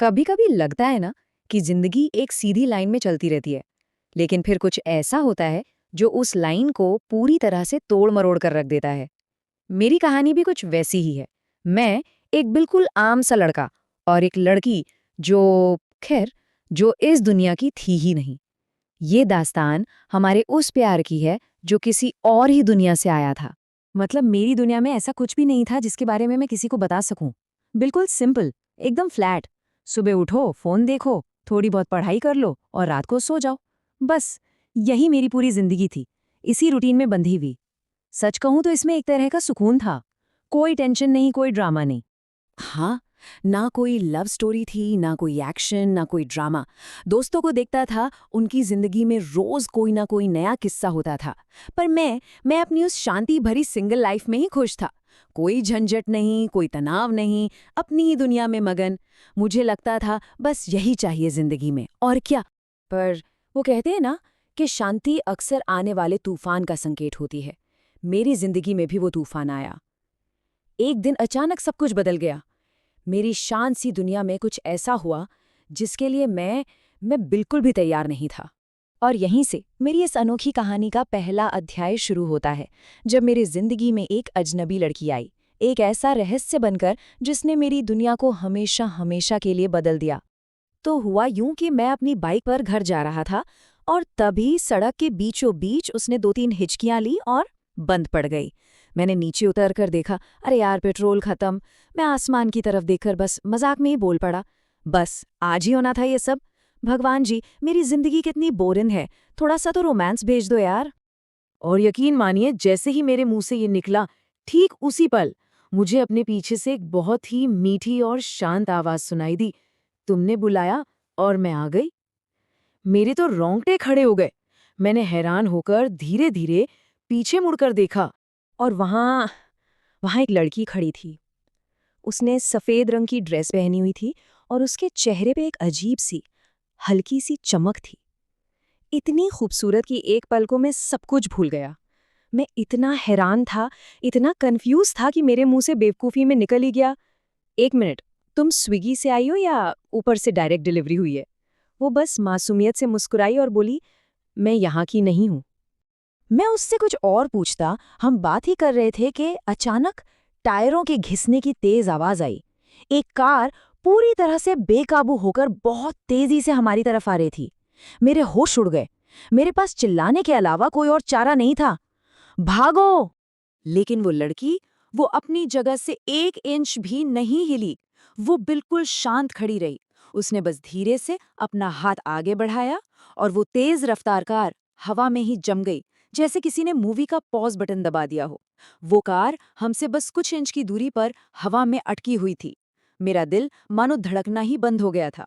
कभी कभी लगता है ना कि जिंदगी एक सीधी लाइन में चलती रहती है, लेकिन फिर कुछ ऐसा होता है जो उस लाइन को पूरी तरह से तोड़ मरोड़ कर रख देता है। मेरी कहानी भी कुछ वैसी ही है। मैं एक बिल्कुल आम सा लड़का और एक लड़की जो खैर जो इस दुनिया की थी ही नहीं। ये दास्तान हमारे उस प्यार की है जो किसी और ही दुनिया से आया था। मतलब मेरी दुनिया में ऐसा कुछ भी नहीं था जिसके बारे में मैं किसी को बता सकूं। बिल्कुल सिंपल, एकदम फ्लैट। सुबह उठो, फोन देखो, थोड़ी बहुत पढ़ाई कर लो और रात को सो जाओ। बस यही मेरी पूरी जिंदगी थी, इसी रूटीन में बंधी हुई। सच कहूं तो इसमें एक तरह का सुकून था। कोई टेंशन नहीं, कोई ड्रामा नहीं। हाँ, ना कोई लव स्टोरी थी, ना कोई एक्शन, ना कोई ड्रामा। दोस्तों को देखता था, उनकी जिंदगी में रोज कोई ना कोई नया किस्सा होता था। पर मैं अपनी उस शांति भरी सिंगल लाइफ में ही खुश था। कोई झंझट नहीं, कोई तनाव नहीं, अपनी ही दुनिया में मगन। मुझे लगता था बस यही चाहिए जिंदगी में, और क्या। पर वो कहते हैं ना कि शांति अक्सर आने वाले तूफान का संकेत होती है। मेरी जिंदगी में भी वो तूफान आया। एक दिन अचानक सब कुछ बदल गया। मेरी शांत सी दुनिया में कुछ ऐसा हुआ जिसके लिए मैं बिल्कुल भी तैयार नहीं था। और यहीं से मेरी इस अनोखी कहानी का पहला अध्याय शुरू होता है, जब मेरी जिंदगी में एक अजनबी लड़की आई, एक ऐसा रहस्य बनकर जिसने मेरी दुनिया को हमेशा हमेशा के लिए बदल दिया। तो हुआ यूं कि मैं अपनी बाइक पर घर जा रहा था और तभी सड़क के बीचों बीच उसने 2-3 हिचकियां ली और बंद पड़ गई। मैंने नीचे उतर कर देखा, अरे यार पेट्रोल खत्म। मैं आसमान की तरफ देखकर बस मजाक में ही बोल पड़ा, बस आज ही होना था ये सब। भगवान जी, मेरी जिंदगी कितनी बोरिंग है, थोड़ा सा तो रोमांस भेज दो यार। और यकीन मानिए, जैसे ही मेरे मुंह से ये निकला, ठीक उसी पल मुझे अपने पीछे से एक बहुत ही मीठी और शांत आवाज सुनाई दी, तुमने बुलाया और मैं आ गई। मेरे तो रोंगटे खड़े हो गए। मैंने हैरान होकर धीरे धीरे पीछे मुड़कर देखा, और वहां वहां एक लड़की खड़ी थी। उसने सफेद रंग की ड्रेस पहनी हुई थी और उसके चेहरे पे एक अजीब सी हल्की सी चमक थी। इतनी खूबसूरत कि एक पल को मैं सब कुछ भूल गया। मैं इतना हैरान था, इतना कंफ्यूज था कि मेरे मुंह से बेवकूफ़ी में निकल ही गया, एक मिनट, तुम स्विगी से आई हो या ऊपर से डायरेक्ट डिलीवरी हुई है। वो बस मासूमियत से मुस्कुराई और बोली, मैं यहाँ की नहीं हूँ। मैं उससे कुछ और पूछता, हम बात ही कर रहे थे कि अचानक टायरों के घिसने की तेज आवाज आई। एक कार पूरी तरह से बेकाबू होकर बहुत तेजी से हमारी तरफ आ रही थी। मेरे होश उड़ गए। मेरे पास चिल्लाने के अलावा कोई और चारा नहीं था। भागो! लेकिन वो लड़की, वो अपनी जगह से 1 इंच भी नहीं हिली। वो बिल्कुल शांत खड़ी रही। उसने बस धीरे से अपना हाथ आगे बढ़ाया और वो तेज रफ्तार कार हवा में ही जम गई, जैसे किसी ने मूवी का पॉज बटन दबा दिया हो। वो कार हमसे बस कुछ इंच की दूरी पर हवा में अटकी हुई थी। मेरा दिल मानो धड़कना ही बंद हो गया था।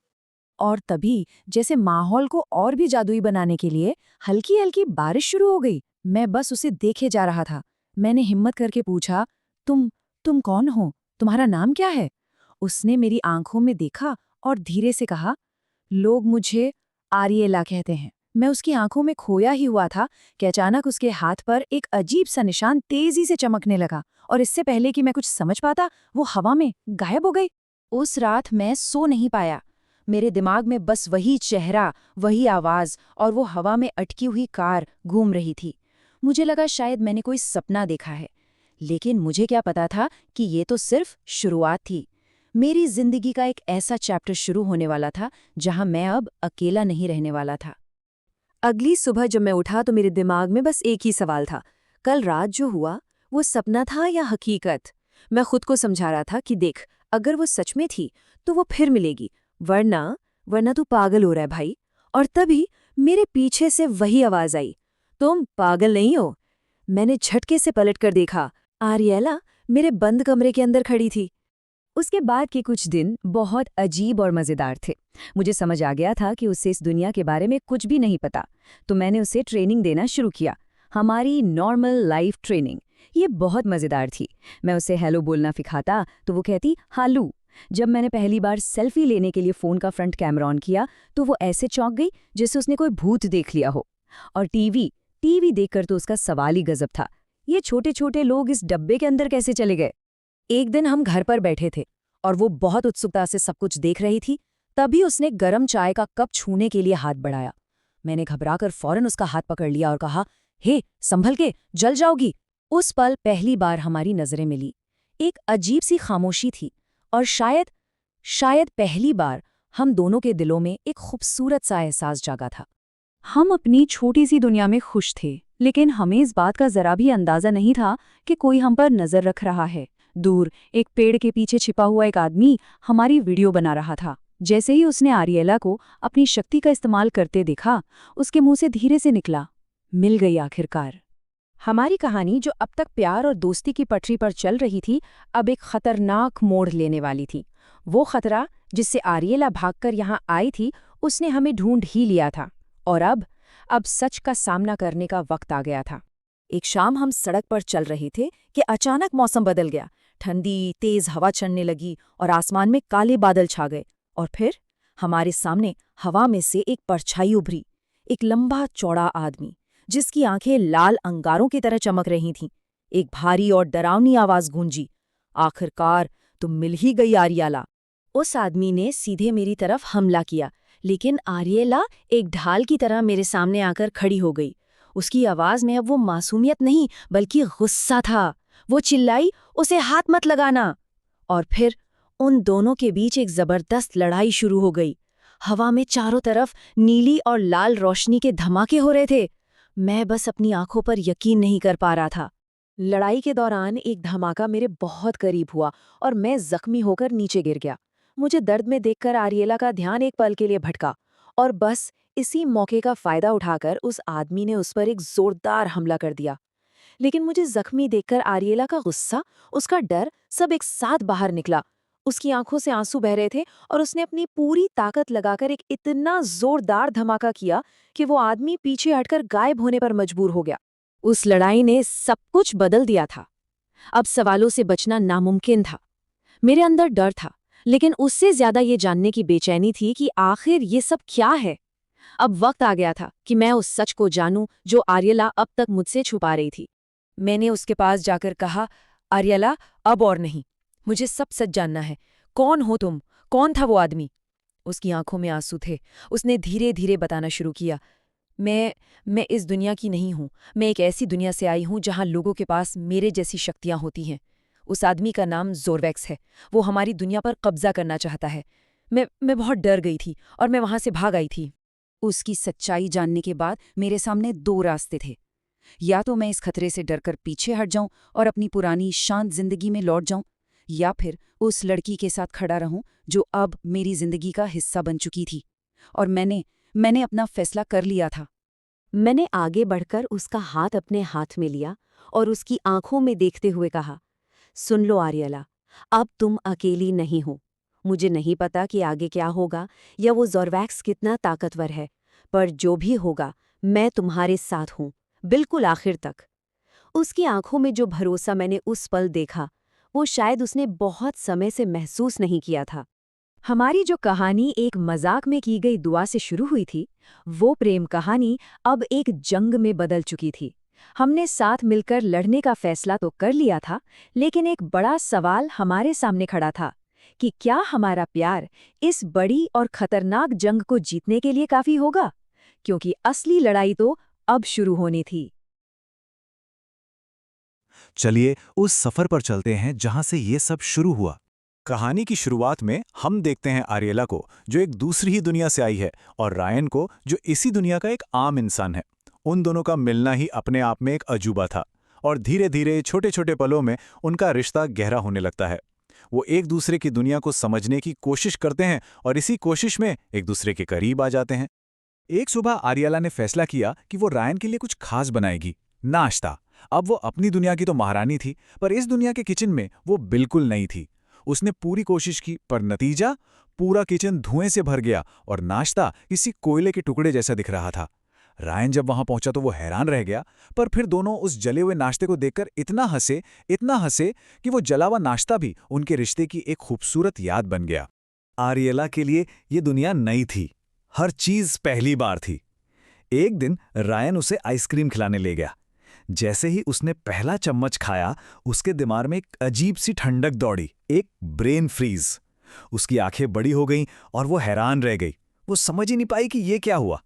और तभी, जैसे माहौल को और भी जादुई बनाने के लिए, हल्की हल्की बारिश शुरू हो गई। मैं बस उसे देखे जा रहा था। मैंने हिम्मत करके पूछा, तुम कौन हो? तुम्हारा नाम क्या है? उसने मेरी आंखों में देखा और धीरे से कहा, लोग मुझे आर्येला कहते हैं। मैं उसकी आंखों में खोया ही हुआ था कि अचानक उसके हाथ पर एक अजीब सा निशान तेजी से चमकने लगा, और इससे पहले कि मैं कुछ समझ पाता, वो हवा में गायब हो गई। उस रात मैं सो नहीं पाया। मेरे दिमाग में बस वही चेहरा, वही आवाज और वो हवा में अटकी हुई कार घूम रही थी। मुझे लगा शायद मैंने कोई सपना देखा है, लेकिन मुझे क्या पता था कि ये तो सिर्फ शुरुआत थी। मेरी जिंदगी का एक ऐसा चैप्टर शुरू होने वाला था जहां मैं अब अकेला नहीं रहने वाला था। अगली सुबह जब मैं उठा तो मेरे दिमाग में बस एक ही सवाल था, कल रात जो हुआ वो सपना था या हकीकत। मैं खुद को समझा रहा था कि देख, अगर वो सच में थी तो वो फिर मिलेगी, वरना वरना तू पागल हो रहा है भाई। और तभी मेरे पीछे से वही आवाज आई, तुम पागल नहीं हो। मैंने झटके से पलट कर देखा, आर्येला मेरे बंद कमरे के अंदर खड़ी थी। उसके बाद के कुछ दिन बहुत अजीब और मज़ेदार थे। मुझे समझ आ गया था कि उसे इस दुनिया के बारे में कुछ भी नहीं पता, तो मैंने उसे ट्रेनिंग देना शुरू किया, हमारी नॉर्मल लाइफ ट्रेनिंग। ये बहुत मज़ेदार थी। मैं उसे हेलो बोलना सिखाता तो वो कहती हालू। जब मैंने पहली बार सेल्फी लेने के लिए फ़ोन का फ्रंट कैमरा ऑन किया तो वो ऐसे चौंक गई जैसे उसने कोई भूत देख लिया हो। और टीवी देखकर तो उसका सवाल ही गजब था, ये छोटे छोटे लोग इस डब्बे के अंदर कैसे चले गए। एक दिन हम घर पर बैठे थे और वो बहुत उत्सुकता से सब कुछ देख रही थी। तभी उसने गरम चाय का कप छूने के लिए हाथ बढ़ाया। मैंने घबराकर फौरन उसका हाथ पकड़ लिया और कहा, हे, संभल के, जल जाओगी। उस पल पहली बार हमारी नजरें मिली। एक अजीब सी खामोशी थी, और शायद पहली बार हम दोनों के दिलों में एक खूबसूरत सा एहसास जागा था। हम अपनी छोटी सी दुनिया में खुश थे, लेकिन हमें इस बात का जरा भी अंदाजा नहीं था कि कोई हम पर नजर रख रहा है। दूर एक पेड़ के पीछे छिपा हुआ एक आदमी हमारी वीडियो बना रहा था। जैसे ही उसने आरियला को अपनी शक्ति का इस्तेमाल करते देखा, उसके मुंह से धीरे से निकला, मिल गई आखिरकार। हमारी कहानी, जो अब तक प्यार और दोस्ती की पटरी पर चल रही थी, अब एक खतरनाक मोड़ लेने वाली थी। वो खतरा जिससे आरियला भागकर यहाँ आई थी, उसने हमें ढूंढ ही लिया था। और अब सच का सामना करने का वक्त आ गया था। एक शाम हम सड़क पर चल रहे थे कि अचानक मौसम बदल गया। ठंडी तेज हवा चलने लगी और आसमान में काले बादल छा गए। और फिर हमारे सामने हवा में से एक परछाई उभरी, एक लंबा चौड़ा आदमी जिसकी आंखें लाल अंगारों की तरह चमक रही थीं। एक भारी और डरावनी आवाज गूंजी, आखिरकार तुम मिल ही गई आरियला। उस आदमी ने सीधे मेरी तरफ हमला किया, लेकिन आरियला एक ढाल की तरह मेरे सामने आकर खड़ी हो गई। उसकी आवाज में अब वो मासूमियत नहीं, बल्कि गुस्सा था। वो चिल्लाई, उसे हाथ मत लगाना। और फिर उन दोनों के बीच एक जबरदस्त लड़ाई शुरू हो गई। हवा में चारों तरफ नीली और लाल रोशनी के धमाके हो रहे थे। मैं बस अपनी आंखों पर यकीन नहीं कर पा रहा था। लड़ाई के दौरान एक धमाका मेरे बहुत करीब हुआ और मैं जख्मी होकर नीचे गिर गया। मुझे दर्द में देखकर आरियला का ध्यान एक पल के लिए भटका, और बस इसी मौके का फायदा उठाकर उस आदमी ने उस पर एक जोरदार हमला कर दिया। लेकिन मुझे जख्मी देखकर आरियला का गुस्सा, उसका डर सब एक साथ बाहर निकला। उसकी आंखों से आंसू बह रहे थे और उसने अपनी पूरी ताकत लगाकर एक इतना जोरदार धमाका किया कि वो आदमी पीछे हटकर गायब होने पर मजबूर हो गया। उस लड़ाई ने सब कुछ बदल दिया था। अब सवालों से बचना नामुमकिन था। मेरे अंदर डर था, लेकिन उससे ज्यादा ये जानने की बेचैनी थी कि आखिर ये सब क्या है। अब वक्त आ गया था कि मैं उस सच को जानूं जो आरियला अब तक मुझसे छुपा रही थी। मैंने उसके पास जाकर कहा, आरियला, अब और नहीं, मुझे सब सच जानना है। कौन हो तुम? कौन था वो आदमी? उसकी आंखों में आंसू थे। उसने धीरे धीरे बताना शुरू किया, मैं इस दुनिया की नहीं हूँ। मैं एक ऐसी दुनिया से आई हूँ जहाँ लोगों के पास मेरे जैसी शक्तियाँ होती हैं। उस आदमी का नाम जोरवैक्स है। वो हमारी दुनिया पर कब्जा करना चाहता है। मैं बहुत डर गई थी और मैं वहां से भाग आई थी। उसकी सच्चाई जानने के बाद मेरे सामने दो रास्ते थे। या तो मैं इस खतरे से डरकर पीछे हट जाऊं और अपनी पुरानी शांत जिंदगी में लौट जाऊं, या फिर उस लड़की के साथ खड़ा रहूं जो अब मेरी जिंदगी का हिस्सा बन चुकी थी। और मैंने अपना फैसला कर लिया था। मैंने आगे बढ़कर उसका हाथ अपने हाथ में लिया और उसकी आंखों में देखते हुए कहा, सुन लो आरियला, अब तुम अकेली नहीं हो। मुझे नहीं पता कि आगे क्या होगा या वो जोरवैक्स कितना ताकतवर है, पर जो भी होगा मैं तुम्हारे साथ हूं, बिल्कुल आखिर तक। उसकी आंखों में जो भरोसा मैंने उस पल देखा, वो शायद उसने बहुत समय से महसूस नहीं किया था। हमारी जो कहानी एक मजाक में की गई दुआ से शुरू हुई थी, वो प्रेम कहानी अब एक जंग में बदल चुकी थी। हमने साथ मिलकर लड़ने का फैसला तो कर लिया था, लेकिन एक बड़ा सवाल हमारे सामने खड़ा था कि क्या हमारा प्यार इस बड़ी और खतरनाक जंग को जीतने के लिए काफी होगा? क्योंकि असली लड़ाई तो अब शुरू होनी थी। चलिए उस सफर पर चलते हैं जहां से ये सब शुरू हुआ। कहानी की शुरुआत में हम देखते हैं आरियला को, जो एक दूसरी ही दुनिया से आई है, और रायन को, जो इसी दुनिया का एक आम इंसान है। उन दोनों का मिलना ही अपने आप में एक अजूबा था, और धीरे धीरे छोटे छोटे पलों में उनका रिश्ता गहरा होने लगता है। वो एक दूसरे की दुनिया को समझने की कोशिश करते हैं और इसी कोशिश में एक दूसरे के करीब आ जाते हैं। एक सुबह आरियला ने फैसला किया कि वो रायन के लिए कुछ खास बनाएगी, नाश्ता। अब वो अपनी दुनिया की तो महारानी थी, पर इस दुनिया के किचन में वो बिल्कुल नई थी। उसने पूरी कोशिश की, पर नतीजा, पूरा किचन धुएं से भर गया और नाश्ता किसी कोयले के टुकड़े जैसा दिख रहा था। रायन जब वहां पहुंचा तो वो हैरान रह गया, पर फिर दोनों उस जले हुए नाश्ते को देखकर इतना हंसे कि वो जला हुआ नाश्ता भी उनके रिश्ते की एक खूबसूरत याद बन गया। आरियला के लिए ये दुनिया नई थी, हर चीज पहली बार थी। एक दिन रायन उसे आइसक्रीम खिलाने ले गया। जैसे ही उसने पहला चम्मच खाया, उसके दिमाग में एक अजीब सी ठंडक दौड़ी, एक ब्रेन फ्रीज। उसकी आंखें बड़ी हो गईं और वो हैरान रह गई। वो समझ ही नहीं पाई कि ये क्या हुआ।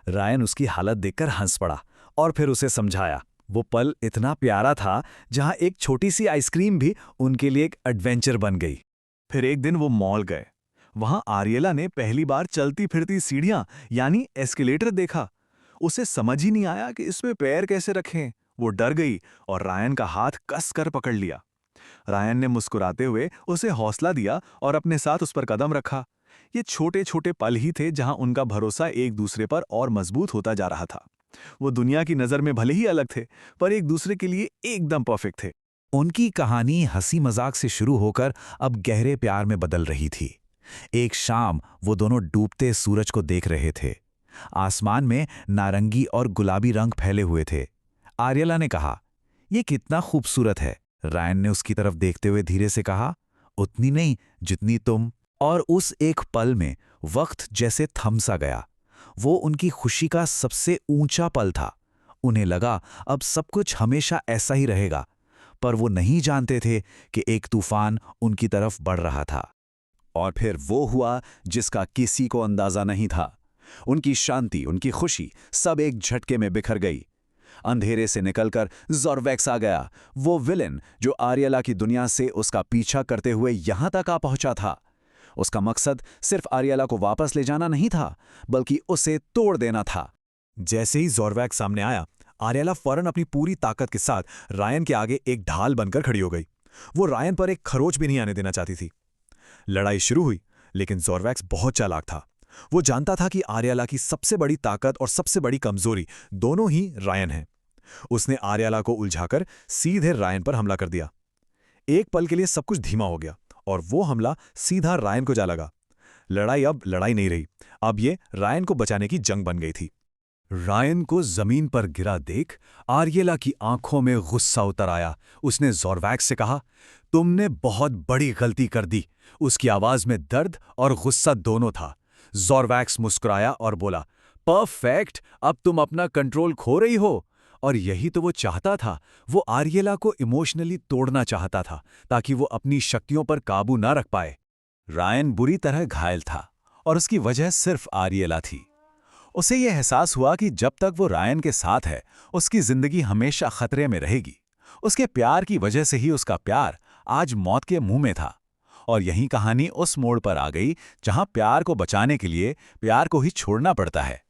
रायन उसकी हालत देखकर हंस पड़ा और फिर उसे समझाया। वो पल इतना प्यारा था जहां एक छोटी सी आइसक्रीम भी उनके लिए एक एडवेंचर बन गई। फिर एक दिन वो मॉल गए। वहां आरियला ने पहली बार चलती फिरती सीढ़ियां यानी एस्केलेटर देखा। उसे समझ ही नहीं आया कि इसमें पैर कैसे रखें। वो डर गई और रायन का हाथ कस कर पकड़ लिया। रायन ने मुस्कुराते हुए उसे हौसला दिया और अपने साथ उस पर कदम रखा। ये छोटे छोटे पल ही थे जहां उनका भरोसा एक दूसरे पर और मजबूत होता जा रहा था। वो दुनिया की नज़र में भले ही अलग थे, पर एक दूसरे के लिए एकदम परफेक्ट थे। उनकी कहानी हंसी मजाक से शुरू होकर अब गहरे प्यार में बदल रही थी। एक शाम वो दोनों डूबते सूरज को देख रहे थे। आसमान में नारंगी और गुलाबी रंग फैले हुए थे। आर्यला ने कहा, "ये कितना खूबसूरत है।" रायन ने उसकी तरफ देखते हुए धीरे से कहा, "उतनी नहीं जितनी तुम।" और उस एक पल में वक्त जैसे थम सा गया। वो उनकी खुशी का सबसे ऊंचा पल था। उन्हें लगा अब सब कुछ हमेशा ऐसा ही रहेगा, पर वो नहीं जानते थे कि एक तूफान उनकी तरफ बढ़ रहा था। और फिर वो हुआ जिसका किसी को अंदाजा नहीं था। उनकी शांति, उनकी खुशी सब एक झटके में बिखर गई। अंधेरे से निकलकर ज़ॉर्वेक्स आ गया, वो विलेन जो आर्यला की दुनिया से उसका पीछा करते हुए यहां तक आ पहुंचा था। उसका मकसद सिर्फ आर्यला को वापस ले जाना नहीं था, बल्कि उसे तोड़ देना था। जैसे ही ज़ॉर्वेक्स सामने आया, आर्यला फौरन अपनी पूरी ताकत के साथ रायन के आगे एक ढाल बनकर खड़ी हो गई। वो रायन पर एक खरोच भी नहीं आने देना चाहती थी। लड़ाई शुरू हुई, लेकिन ज़ॉर्वेक्स बहुत चालाक था। वो जानता था कि आर्यला की सबसे बड़ी ताकत और सबसे बड़ी कमजोरी दोनों ही रायन हैं। उसने आर्यला को उलझाकर सीधे रायन पर हमला कर दिया। एक पल के लिए सब कुछ धीमा हो गया और वो हमला सीधा रायन को जा लगा। लड़ाई अब लड़ाई नहीं रही, अब ये रायन को बचाने की जंग बन गई थी। रायन को जमीन पर गिरा देख आर्यला की आंखों में गुस्सा उतर आया। उसने ज़ॉर्वेक्स से कहा, "तुमने बहुत बड़ी गलती कर दी।" उसकी आवाज में दर्द और गुस्सा दोनों था। ज़ॉर्वेक्स मुस्कुराया और बोला, "परफेक्ट, अब तुम अपना कंट्रोल खो रही हो।" और यही तो वो चाहता था। वो आर्यला को इमोशनली तोड़ना चाहता था ताकि वो अपनी शक्तियों पर काबू ना रख पाए। रायन बुरी तरह घायल था और उसकी वजह सिर्फ आर्यला थी। उसे यह एहसास हुआ कि जब तक वो रायन के साथ है, उसकी जिंदगी हमेशा खतरे में रहेगी। उसके प्यार की वजह से ही उसका प्यार आज मौत के मुंह में था। और यही कहानी उस मोड़ पर आ गई जहां प्यार को बचाने के लिए प्यार को ही छोड़ना पड़ता है।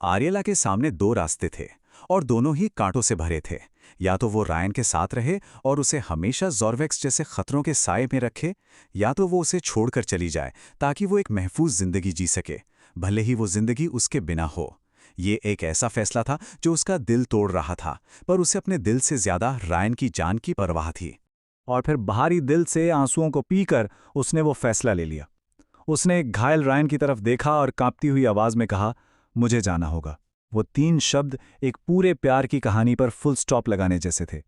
आर्यला के सामने दो रास्ते थे और दोनों ही कांटों से भरे थे। या तो वो रायन के साथ रहे और उसे हमेशा ज़ॉर्वेक्स जैसे खतरों के साए में रखे, या तो वो उसे छोड़कर चली जाए ताकि वो एक महफूज जिंदगी जी सके, भले ही वो जिंदगी उसके बिना हो। ये एक ऐसा फैसला था जो उसका दिल तोड़ रहा था, पर उसे अपने दिल से ज्यादा रायन की जान की परवाह थी। और फिर बाहरी दिल से आंसुओं को पीकर उसने वो फैसला ले लिया। उसने एक घायल रायन की तरफ देखा और कांपती हुई आवाज में कहा, "मुझे जाना होगा।" वो 3 शब्द एक पूरे प्यार की कहानी पर फुल स्टॉप लगाने जैसे थे।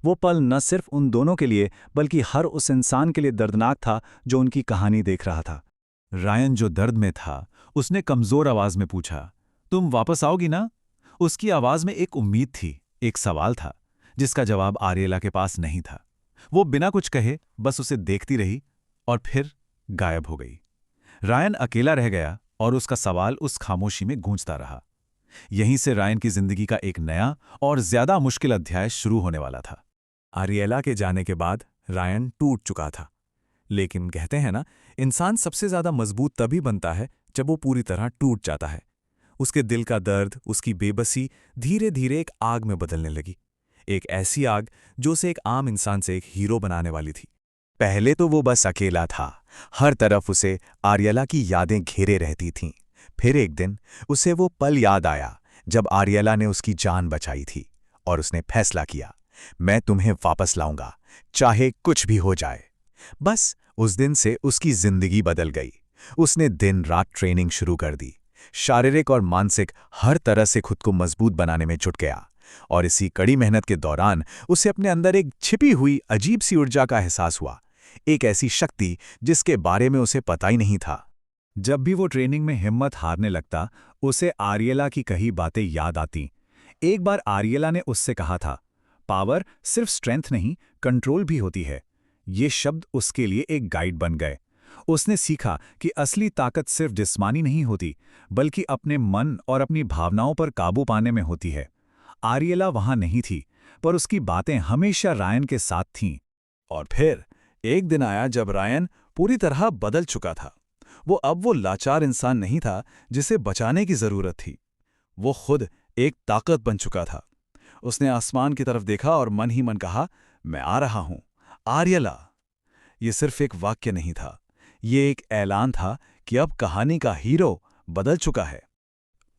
वो पल न सिर्फ उन दोनों के लिए बल्कि हर उस इंसान के लिए दर्दनाक था जो उनकी कहानी देख रहा था। रायन जो दर्द में था, उसने कमजोर आवाज में पूछा, "तुम वापस आओगी ना?" उसकी आवाज में एक उम्मीद थी, एक सवाल था जिसका जवाब आर्यला के पास नहीं था। वो बिना कुछ कहे बस उसे देखती रही और फिर गायब हो गई। रायन अकेला रह गया और उसका सवाल उस खामोशी में गूंजता रहा। यहीं से रायन की जिंदगी का एक नया और ज्यादा मुश्किल अध्याय शुरू होने वाला था। आर्यला के जाने के बाद रायन टूट चुका था, लेकिन कहते हैं ना, इंसान सबसे ज्यादा मजबूत तभी बनता है जब वो पूरी तरह टूट जाता है। उसके दिल का दर्द, उसकी बेबसी धीरे धीरे एक आग में बदलने लगी। एक ऐसी आग जो उसे एक आम इंसान से एक हीरो बनाने वाली थी। पहले तो वो बस अकेला था, हर तरफ उसे आर्यला की यादें घेरे रहती थीं। फिर एक दिन उसे वो पल याद आया जब आर्यला ने उसकी जान बचाई थी और उसने फैसला किया, "मैं तुम्हें वापस लाऊंगा, चाहे कुछ भी हो जाए।" बस उस दिन से उसकी जिंदगी बदल गई। उसने दिन रात ट्रेनिंग शुरू कर दी, शारीरिक और मानसिक हर तरह से खुद को मजबूत बनाने में जुट गया। और इसी कड़ी मेहनत के दौरान उसे अपने अंदर एक छिपी हुई अजीब सी ऊर्जा का एहसास हुआ, एक ऐसी शक्ति जिसके बारे में उसे पता ही नहीं था। जब भी वो ट्रेनिंग में हिम्मत हारने लगता, उसे आर्यला की कही बातें याद आती। एक बार आर्यला ने उससे कहा था, "पावर सिर्फ स्ट्रेंथ नहीं, कंट्रोल भी होती है।" ये शब्द उसके लिए एक गाइड बन गए। उसने सीखा कि असली ताकत सिर्फ जिस्मानी नहीं होती, बल्कि अपने मन और अपनी भावनाओं पर काबू पाने में होती है। आरियला वहां नहीं थी, पर उसकी बातें हमेशा रायन के साथ थीं। और फिर एक दिन आया जब रायन पूरी तरह बदल चुका था। वो लाचार इंसान नहीं था जिसे बचाने की जरूरत थी। वो खुद एक ताकत बन चुका था। उसने आसमान की तरफ देखा और मन ही मन कहा, मैं आ रहा हूं, आर्यला। ये सिर्फ एक वाक्य नहीं था, ये एक ऐलान था कि अब कहानी का हीरो बदल चुका है।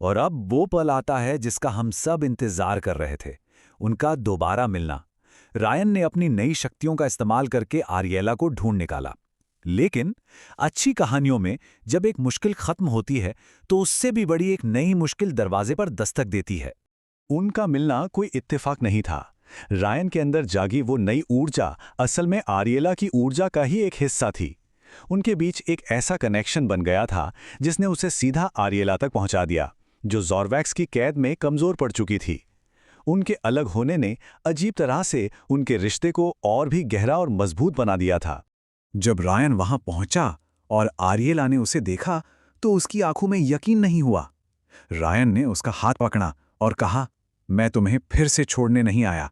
और अब वो पल आता है जिसका हम सब इंतजार कर रहे थे, उनका दोबारा मिलना। रायन ने अपनी नई शक्तियों का इस्तेमाल करके आरियला को ढूंढ निकाला। लेकिन अच्छी कहानियों में जब एक मुश्किल खत्म होती है तो उससे भी बड़ी एक नई मुश्किल दरवाजे पर दस्तक देती है। उनका मिलना कोई इत्तेफाक नहीं था। रायन के अंदर जागी वो नई ऊर्जा असल में आरियला की ऊर्जा का ही एक हिस्सा थी। उनके बीच एक ऐसा कनेक्शन बन गया था जिसने उसे सीधा आरियला तक पहुंचा दिया, जो ज़ॉर्वैक्स की कैद में कमजोर पड़ चुकी थी। उनके अलग होने ने अजीब तरह से उनके रिश्ते को और भी गहरा और मजबूत बना दिया था। जब रायन वहां पहुंचा और आरियला ने उसे देखा तो उसकी आंखों में यकीन नहीं हुआ। रायन ने उसका हाथ पकड़ा और कहा, मैं तुम्हें फिर से छोड़ने नहीं आया।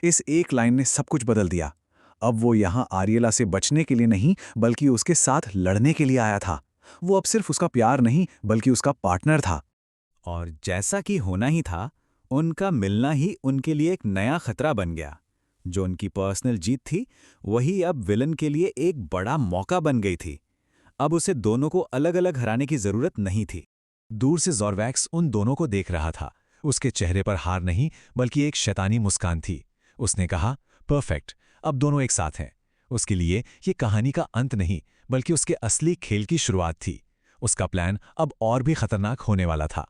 इस एक लाइन ने सब कुछ बदल दिया। अब वो यहाँ आरियला से बचने के लिए नहीं, बल्कि उसके साथ लड़ने के लिए आया था। वो अब सिर्फ उसका प्यार नहीं, बल्कि उसका पार्टनर था। और जैसा कि होना ही था, उनका मिलना ही उनके लिए एक नया खतरा बन गया। जो उनकी पर्सनल जीत थी, वही अब विलन के लिए एक बड़ा मौका बन गई थी। अब उसे दोनों को अलग अलग हराने की जरूरत नहीं थी। दूर से ज़ॉर्वैक्स उन दोनों को देख रहा था। उसके चेहरे पर हार नहीं, बल्कि एक शैतानी मुस्कान थी। उसने कहा, परफेक्ट, अब दोनों एक साथ हैं। उसके लिए ये कहानी का अंत नहीं, बल्कि उसके असली खेल की शुरुआत थी। उसका प्लान अब और भी खतरनाक होने वाला था।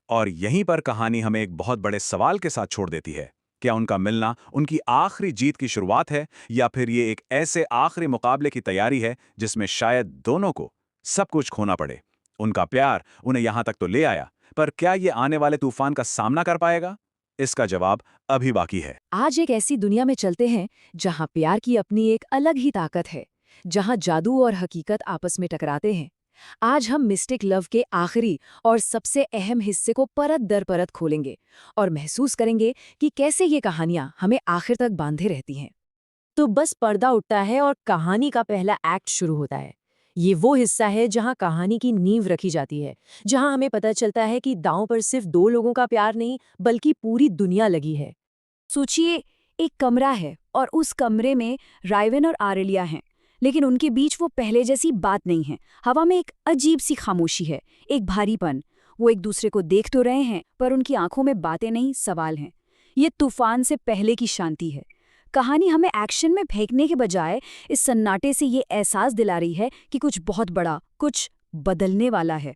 और यहीं पर कहानी हमें एक बहुत बड़े सवाल के साथ छोड़ देती है। क्या उनका मिलना उनकी आखिरी जीत की शुरुआत है, या फिर ये एक ऐसे आखिरी मुकाबले की तैयारी है जिसमें शायद दोनों को सब कुछ खोना पड़े? उनका प्यार उन्हें यहां तक तो ले आया, पर क्या ये आने वाले तूफान का सामना कर पाएगा? इसका जवाब अभी बाकी है। आज एक ऐसी दुनिया में चलते हैं जहां प्यार की अपनी एक अलग ही ताकत है, जहां जादू और हकीकत आपस में टकराते हैं। आज हम मिस्टिक लव के आखिरी और सबसे अहम हिस्से को परत दर परत खोलेंगे और महसूस करेंगे कि कैसे ये कहानियां हमें आखिर तक बांधे रहती हैं। तो बस पर्दा उठता है और कहानी का पहला एक्ट शुरू होता है। ये वो हिस्सा है जहां कहानी की नींव रखी जाती है, जहां हमें पता चलता है कि दांव पर सिर्फ दो लोगों का प्यार नहीं, बल्कि पूरी दुनिया लगी है। सोचिए, एक कमरा है और उस कमरे में रायवन और आरेलिया हैं, लेकिन उनके बीच वो पहले जैसी बात नहीं है। हवा में एक अजीब सी खामोशी है, एक भारीपन। वो एक दूसरे को देख तो रहे हैं, पर उनकी आंखों में बातें नहीं, सवाल हैं। ये तूफान से पहले की शांति है। कहानी हमें एक्शन में फेंकने के बजाय इस सन्नाटे से ये एहसास दिला रही है कि कुछ बहुत बड़ा, कुछ बदलने वाला है।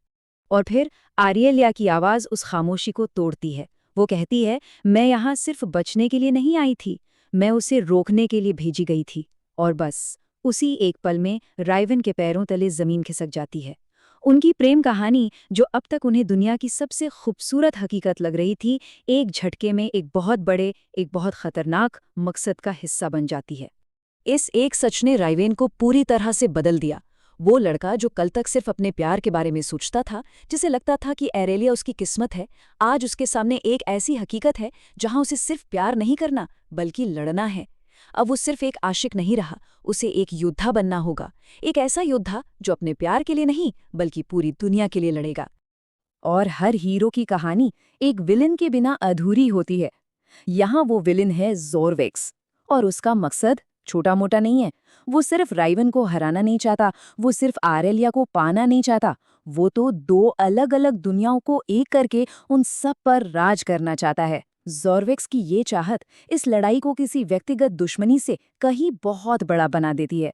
और फिर आरियलिया की आवाज़ उस खामोशी को तोड़ती है। वो कहती है, मैं यहाँ सिर्फ बचने के लिए नहीं आई थी, मैं उसे रोकने के लिए भेजी गई थी। और बस उसी एक पल में रायवन के पैरों तले जमीन खिसक जाती है। उनकी प्रेम कहानी, जो अब तक उन्हें दुनिया की सबसे खूबसूरत हकीकत लग रही थी, एक झटके में एक बहुत बड़े, एक बहुत खतरनाक मकसद का हिस्सा बन जाती है। इस एक सच ने रायवन को पूरी तरह से बदल दिया। वो लड़का जो कल तक सिर्फ अपने प्यार के बारे में सोचता था, जिसे लगता था कि एरेलिया उसकी किस्मत है, आज उसके सामने एक ऐसी हकीकत है जहां उसे सिर्फ प्यार नहीं करना, बल्कि लड़ना है। अब वो सिर्फ एक आशिक नहीं रहा, उसे एक योद्धा बनना होगा। एक ऐसा योद्धा जो अपने प्यार के लिए नहीं, बल्कि पूरी दुनिया के लिए लड़ेगा। और हर हीरो की कहानी एक विलन के बिना अधूरी होती है। यहाँ वो विलन है ज़ॉर्वैक्स, और उसका मकसद छोटा मोटा नहीं है। वो सिर्फ रायवन को हराना नहीं चाहता, वो सिर्फ आरेलिया को पाना नहीं चाहता, वो तो दो अलग अलग दुनियाओं को एक करके उन सब पर राज करना चाहता है। ज़ॉर्वैक्स की ये चाहत इस लड़ाई को किसी व्यक्तिगत दुश्मनी से कहीं बहुत बड़ा बना देती है।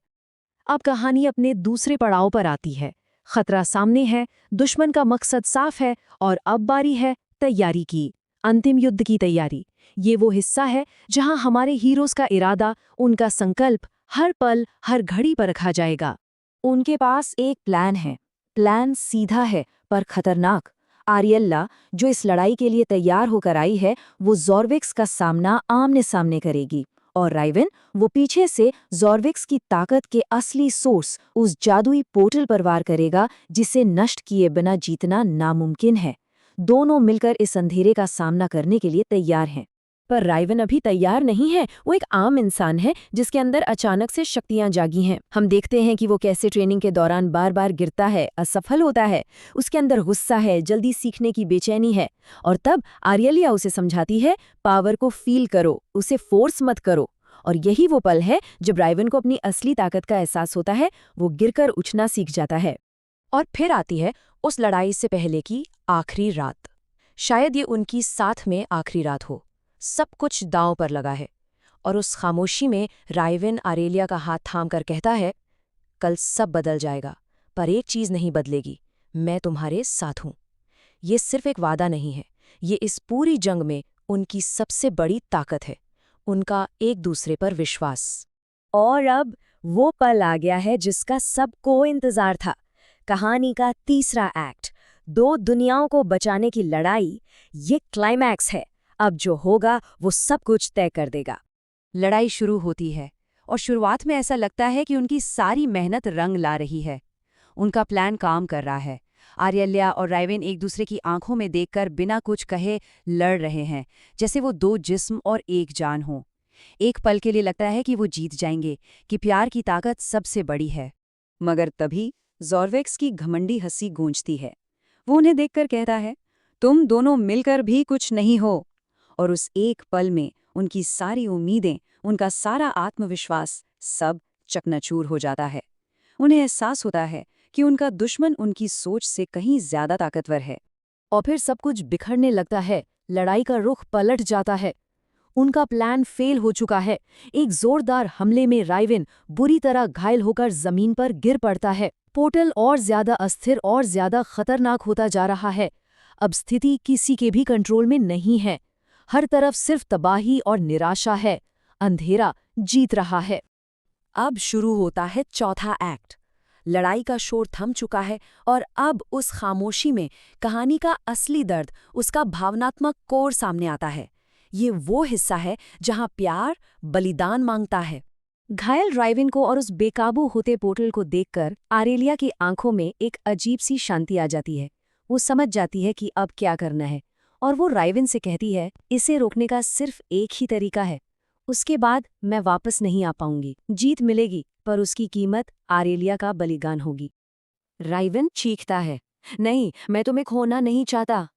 अब कहानी अपने दूसरे पड़ाव पर आती है। खतरा सामने है, दुश्मन का मकसद साफ है, और अब बारी है तैयारी की, अंतिम युद्ध की तैयारी। ये वो हिस्सा है जहां हमारे हीरोज का इरादा, उनका संकल्प हर पल, हर घड़ी पर रखा जाएगा। उनके पास एक प्लान है। प्लान सीधा है, पर खतरनाक। आरियला, जो इस लड़ाई के लिए तैयार होकर आई है, वो ज़ॉर्वैक्स का सामना आमने सामने करेगी। और राइवन वो पीछे से ज़ॉर्विक्स की ताकत के असली सोर्स उस जादुई पोर्टल पर वार करेगा जिसे नष्ट किए बिना जीतना नामुमकिन है। दोनों मिलकर इस अंधेरे का सामना करने के लिए तैयार हैं। पर राइवन अभी तैयार नहीं है। वो एक आम इंसान है जिसके अंदर अचानक से शक्तियां जागी हैं। हम देखते हैं कि वो कैसे ट्रेनिंग के दौरान बार बार गिरता है, असफल होता है। उसके अंदर गुस्सा है, जल्दी सीखने की बेचैनी है। और तब आर्यलिया उसे समझाती है, पावर को फील करो, उसे फोर्स मत करो। और यही वो पल है जब राइवन को अपनी असली ताकत का एहसास होता है। वो गिरकर उछना सीख जाता है। और फिर आती है उस लड़ाई से पहले की आखिरी रात। शायद ये उनकी साथ में आखिरी रात हो। सब कुछ दांव पर लगा है। और उस खामोशी में राइवन आरेलिया का हाथ थाम कर कहता है, कल सब बदल जाएगा, पर एक चीज नहीं बदलेगी, मैं तुम्हारे साथ हूं। ये सिर्फ एक वादा नहीं है, ये इस पूरी जंग में उनकी सबसे बड़ी ताकत है, उनका एक दूसरे पर विश्वास। और अब वो पल आ गया है जिसका सबको इंतजार था। कहानी का तीसरा एक्ट, दो दुनियाओं को बचाने की लड़ाई, ये क्लाइमैक्स है। अब जो होगा वो सब कुछ तय कर देगा। लड़ाई शुरू होती है और शुरुआत में ऐसा लगता है कि उनकी सारी मेहनत रंग ला रही है। उनका प्लान काम कर रहा है। आर्यल्या और राइवन एक दूसरे की आंखों में देखकर बिना कुछ कहे लड़ रहे हैं, जैसे वो दो जिस्म और एक जान हो। एक पल के लिए लगता है कि वो जीत जाएंगे, कि प्यार की ताकत सबसे बड़ी है। मगर तभी ज़ॉर्विक्स की घमंडी हंसी गूंजती है। वो उन्हें देखकर कहता है, तुम दोनों मिलकर भी कुछ नहीं हो। और उस एक पल में उनकी सारी उम्मीदें, उनका सारा आत्मविश्वास, सब चकनाचूर हो जाता है। उन्हें एहसास होता है कि उनका दुश्मन उनकी सोच से कहीं ज्यादा ताकतवर है। और फिर सब कुछ बिखरने लगता है। लड़ाई का रुख पलट जाता है। उनका प्लान फेल हो चुका है। एक जोरदार हमले में राइवन बुरी तरह घायल होकर जमीन पर गिर पड़ता है। पोर्टल और ज्यादा अस्थिर और ज्यादा खतरनाक होता जा रहा है। अब स्थिति किसी के भी कंट्रोल में नहीं है। हर तरफ सिर्फ तबाही और निराशा है। अंधेरा जीत रहा है। अब शुरू होता है चौथा एक्ट। लड़ाई का शोर थम चुका है और अब उस खामोशी में कहानी का असली दर्द, उसका भावनात्मक कोर सामने आता है। ये वो हिस्सा है जहां प्यार बलिदान मांगता है। घायल राइवन को और उस बेकाबू होते पोर्टल को देखकर आरेलिया की आंखों में एक अजीब सी शांति आ जाती है। वो समझ जाती है कि अब क्या करना है। और वो राइवन से कहती है, इसे रोकने का सिर्फ एक ही तरीका है। उसके बाद मैं वापस नहीं आ पाऊंगी। जीत मिलेगी, पर उसकी कीमत आरेलिया का बलिदान होगी। राइवन चीखता है, नहीं, मैं तुम्हें खोना नहीं चाहता।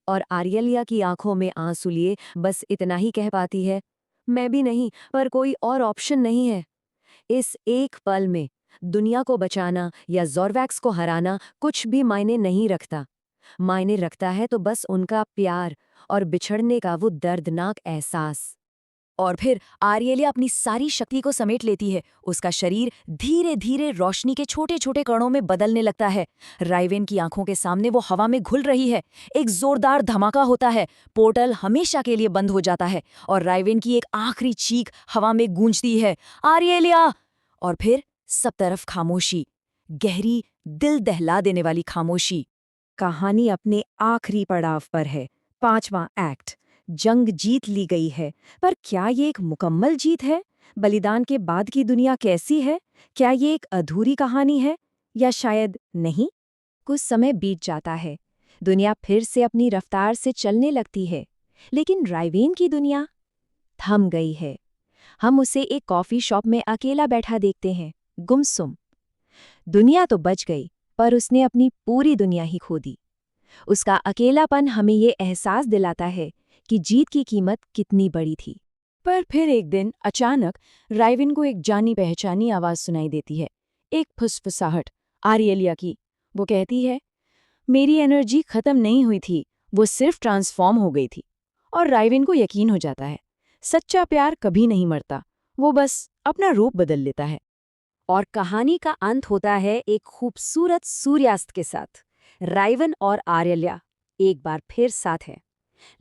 और आरेलिया की आंखों में आंसू लिए बस इतना ही कह पाती है, मैं भी नहीं, पर कोई और ऑप्शन नहीं है। इस एक पल में दुनिया को बचाना या ज़ॉर्वैक्स को हराना कुछ भी मायने नहीं रखता। मायने रखता है तो बस उनका प्यार और बिछड़ने का वो दर्दनाक एहसास। और फिर आर्यलिया अपनी सारी शक्ति को समेट लेती है। उसका शरीर धीरे धीरे रोशनी के छोटे छोटे कणों में बदलने लगता है। राइवन की आंखों के सामने वो हवा में घुल रही है। एक जोरदार धमाका होता है। पोर्टल हमेशा के लिए बंद हो जाता है और राइवन की एक आखिरी चीख हवा में गूंजती है, आर्यलिया। और फिर सब तरफ खामोशी, गहरी, दिल दहला देने वाली खामोशी। कहानी अपने आखिरी पड़ाव पर है। 5वां एक्ट। जंग जीत ली गई है, पर क्या ये एक मुकम्मल जीत है? बलिदान के बाद की दुनिया कैसी है? क्या ये एक अधूरी कहानी है या शायद नहीं? कुछ समय बीत जाता है। दुनिया फिर से अपनी रफ्तार से चलने लगती है, लेकिन राइवन की दुनिया थम गई है। हम उसे एक कॉफी शॉप में अकेला बैठा देखते हैं, गुमसुम। दुनिया तो बच गई, पर उसने अपनी पूरी दुनिया ही खो दी। उसका अकेलापन हमें ये एहसास दिलाता है कि जीत की कीमत कितनी बड़ी थी। पर फिर एक दिन अचानक राइवन को एक जानी पहचानी आवाज सुनाई देती है, एक फुसफुसाहट, आर्यलिया की। वो कहती है, मेरी एनर्जी खत्म नहीं हुई थी, वो सिर्फ ट्रांसफॉर्म हो गई थी। और राइवन को यकीन हो जाता है, सच्चा प्यार कभी नहीं मरता, वो बस अपना रूप बदल लेता है। और कहानी का अंत होता है एक खूबसूरत सूर्यास्त के साथ। राइवन और आर्यल्या एक बार फिर साथ हैं।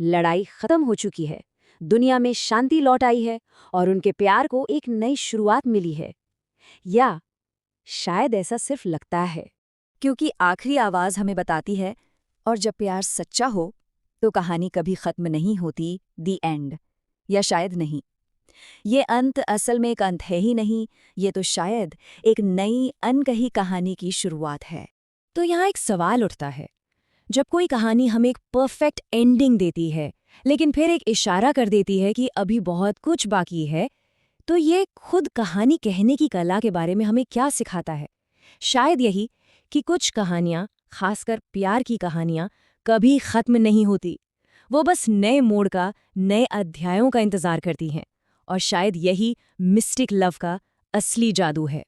लड़ाई खत्म हो चुकी है, दुनिया में शांति लौट आई है और उनके प्यार को एक नई शुरुआत मिली है। या शायद ऐसा सिर्फ लगता है, क्योंकि आखिरी आवाज हमें बताती है, और जब प्यार सच्चा हो तो कहानी कभी खत्म नहीं होती। दी एंड। या शायद नहीं, ये अंत असल में एक अंत है ही नहीं, ये तो शायद एक नई अनकही कहानी की शुरुआत है। तो यहाँ एक सवाल उठता है, जब कोई कहानी हमें एक परफेक्ट एंडिंग देती है, लेकिन फिर एक इशारा कर देती है कि अभी बहुत कुछ बाकी है, तो ये खुद कहानी कहने की कला के बारे में हमें क्या सिखाता है? शायद यही कि कुछ कहानियाँ, खासकर प्यार की कहानियाँ, कभी खत्म नहीं होती। वो बस नए मोड़ का, नए अध्यायों का इंतजार करती हैं। और शायद यही मिस्टिक लव का असली जादू है।